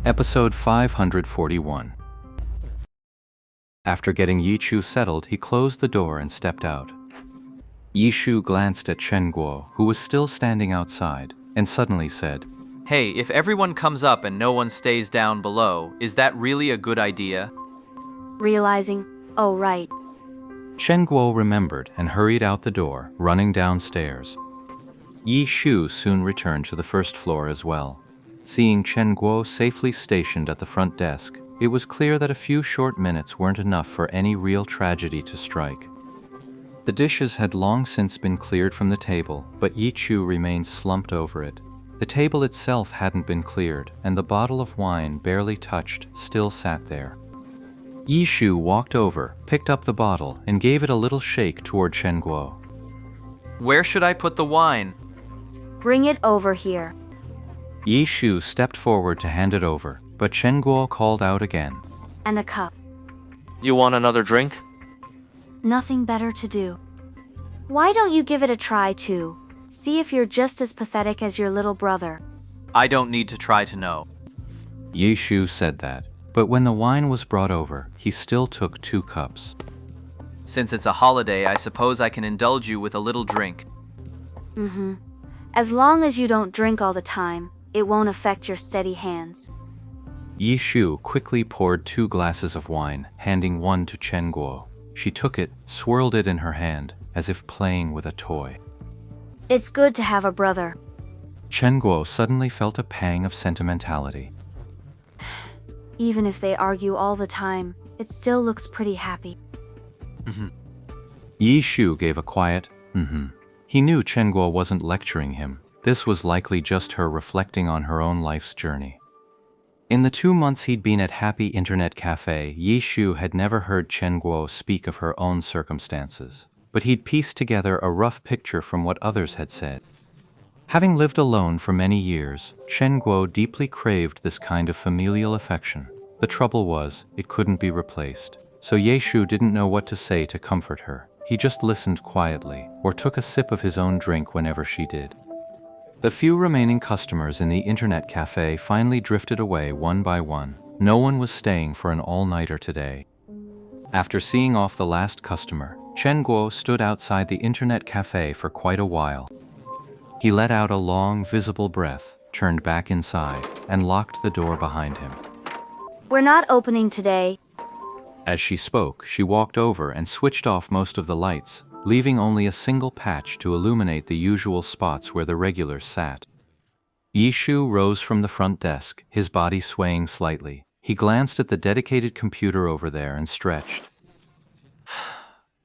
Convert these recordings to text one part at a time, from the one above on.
Episode 541. After getting Yichu settled, he closed the door and stepped out. Yishu glanced at Chen Guo, who was still standing outside, and suddenly said, Hey, if everyone comes up and no one stays down below, is that really a good idea? Realizing, oh right. Chen Guo remembered and hurried out the door, running downstairs. Yishu soon returned to the first floor as well. Seeing Chen Guo safely stationed at the front desk, it was clear that a few short minutes weren't enough for any real tragedy to strike. The dishes had long since been cleared from the table, but Yichu remained slumped over it. The table itself hadn't been cleared, and the bottle of wine, barely touched, still sat there. Yishu walked over, picked up the bottle, and gave it a little shake toward Chen Guo. Where should I put the wine? Bring it over here. Yishu stepped forward to hand it over, but Chen Guo called out again. And a cup. You want another drink? Nothing better to do. Why don't you give it a try too? See if you're just as pathetic as your little brother. I don't need to try to know. Yishu said that, but when the wine was brought over, he still took 2 cups. Since it's a holiday, I suppose I can indulge you with a little drink. As long as you don't drink all the time, it won't affect your steady hands. Yishu quickly poured 2 glasses of wine, handing one to Chen Guo. She took it, swirled it in her hand, as if playing with a toy. It's good to have a brother. Chen Guo suddenly felt a pang of sentimentality. Even if they argue all the time, it still looks pretty happy. Yishu gave a quiet, He knew Chen Guo wasn't lecturing him. This was likely just her reflecting on her own life's journey. In the 2 months he'd been at Happy Internet Cafe, Yishu had never heard Chen Guo speak of her own circumstances, but he'd pieced together a rough picture from what others had said. Having lived alone for many years, Chen Guo deeply craved this kind of familial affection. The trouble was, it couldn't be replaced, so Yishu didn't know what to say to comfort her. He just listened quietly, or took a sip of his own drink whenever she did. The few remaining customers in the internet cafe finally drifted away one by one. No one was staying for an all-nighter today. After seeing off the last customer, Chen Guo stood outside the internet cafe for quite a while. He let out a long, visible breath, turned back inside, and locked the door behind him. We're not opening today. As she spoke, she walked over and switched off most of the lights, leaving only a single patch to illuminate the usual spots where the regulars sat. Yishu rose from the front desk, his body swaying slightly. He glanced at the dedicated computer over there and stretched.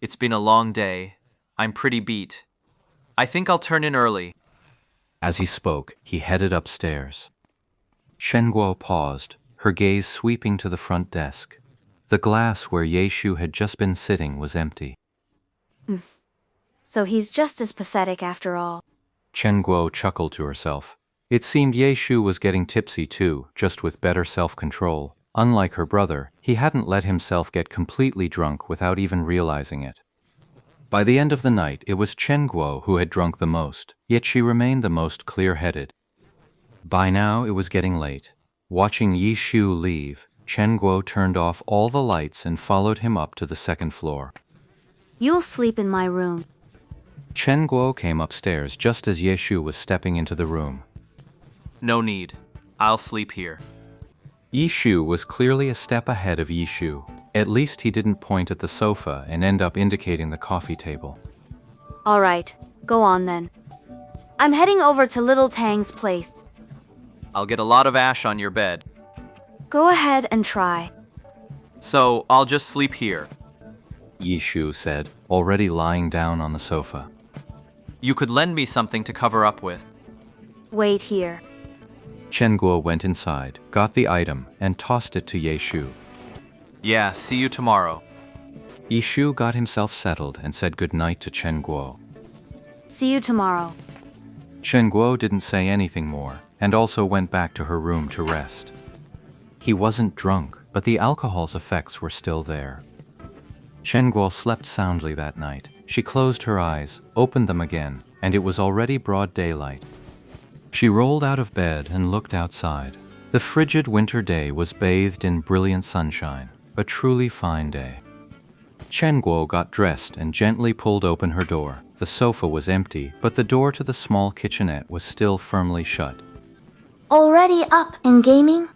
It's been a long day. I'm pretty beat. I think I'll turn in early. As he spoke, he headed upstairs. Chen Guo paused, her gaze sweeping to the front desk. The glass where Yishu had just been sitting was empty. So he's just as pathetic after all. Chen Guo chuckled to herself. It seemed Yishu was getting tipsy too, just with better self-control. Unlike her brother, he hadn't let himself get completely drunk without even realizing it. By the end of the night, it was Chen Guo who had drunk the most, yet she remained the most clear-headed. By now, it was getting late. Watching Yishu leave, Chen Guo turned off all the lights and followed him up to the 2nd floor. You'll sleep in my room. Chen Guo came upstairs just as Yishu was stepping into the room. No need. I'll sleep here. Yishu was clearly a step ahead of Yishu. At least he didn't point at the sofa and end up indicating the coffee table. All right, go on then. I'm heading over to Little Tang's place. I'll get a lot of ash on your bed. Go ahead and try. So, I'll just sleep here. Yishu said, already lying down on the sofa. You could lend me something to cover up with. Wait here. Chen Guo went inside, got the item, and tossed it to Yishu. Yeah, see you tomorrow. Yishu got himself settled and said goodnight to Chen Guo. See you tomorrow. Chen Guo didn't say anything more, and also went back to her room to rest. He wasn't drunk, but the alcohol's effects were still there. Chen Guo slept soundly that night. She closed her eyes, opened them again, and it was already broad daylight. She rolled out of bed and looked outside. The frigid winter day was bathed in brilliant sunshine, a truly fine day. Chen Guo got dressed and gently pulled open her door. The sofa was empty, but the door to the small kitchenette was still firmly shut. Already up and gaming?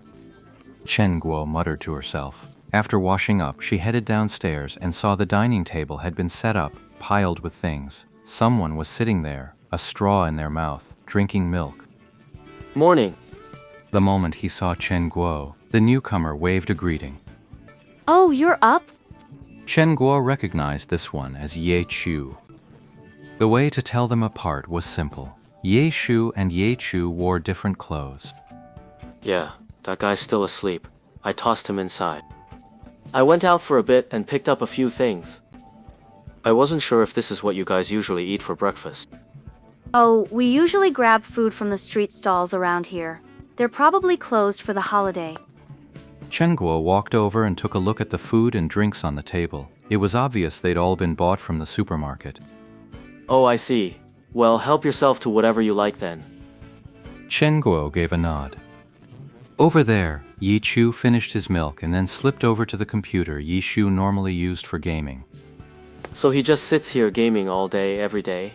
Chen Guo muttered to herself. After washing up, she headed downstairs and saw the dining table had been set up, piled with things. Someone was sitting there, a straw in their mouth, drinking milk. Morning. The moment he saw Chen Guo, the newcomer waved a greeting. Oh, you're up? Chen Guo recognized this one as Ye Chu. The way to tell them apart was simple. Ye Shu and Ye Chu wore different clothes. Yeah, that guy's still asleep. I tossed him inside. I went out for a bit and picked up a few things. I wasn't sure if this is what you guys usually eat for breakfast. Oh, we usually grab food from the street stalls around here. They're probably closed for the holiday. Chen Guo walked over and took a look at the food and drinks on the table. It was obvious they'd all been bought from the supermarket. Oh, I see. Well, help yourself to whatever you like then. Chen Guo gave a nod. Over there, Yi Chu finished his milk and then slipped over to the computer Yi Shu normally used for gaming. So he just sits here gaming all day, every day?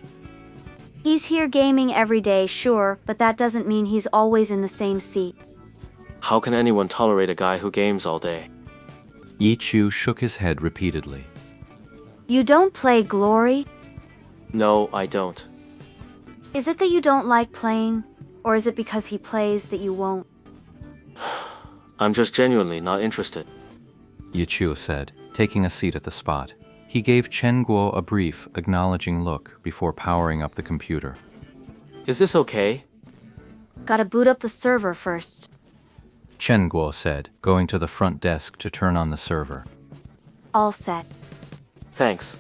He's here gaming every day, sure, but that doesn't mean he's always in the same seat. How can anyone tolerate a guy who games all day? Yi Chu shook his head repeatedly. You don't play Glory? No, I don't. Is it that you don't like playing? Or is it because he plays that you won't? I'm just genuinely not interested. Yi Chu said, taking a seat at the spot. He gave Chen Guo a brief, acknowledging look before powering up the computer. Is this okay? Gotta boot up the server first. Chen Guo said, going to the front desk to turn on the server. All set. Thanks.